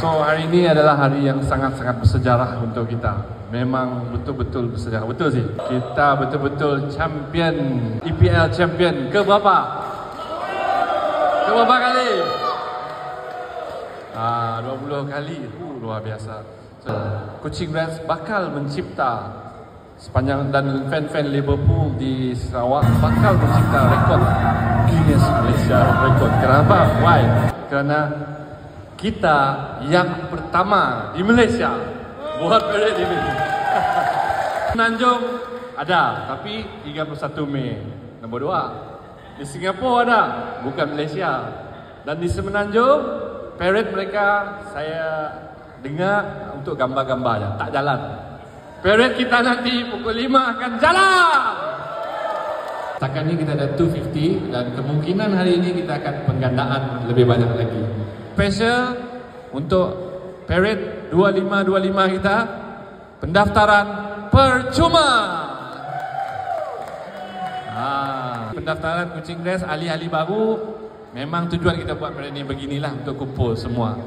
So hari ini adalah hari yang sangat-sangat bersejarah untuk kita. Memang betul-betul bersejarah. Betul sih. Kita betul-betul champion, EPL champion ke berapa? Ke berapa kali? 20 kali. Luar biasa. So, Kuching Reds bakal mencipta sepanjang, dan fan-fan Liverpool di Sarawak bakal mencipta rekod Guinness Malaysia rekod. Kenapa? Why? Kerana kita yang pertama di Malaysia buat parade ini. Semenanjung ada, tapi 31 Mei. Nombor 2, di Singapura ada, bukan Malaysia. Dan di Semenanjung, parade mereka saya dengar untuk gambar-gambar, tak jalan. Parade kita nanti pukul 5 akan jalan. Setakat ini kita ada 250 dan kemungkinan hari ini kita akan penggandaan lebih banyak lagi. Special untuk parade 2525 kita, pendaftaran percuma. Pendaftaran Kuching Reds ahli-ahli baru. Memang tujuan kita buat parade ini beginilah, untuk kumpul semua.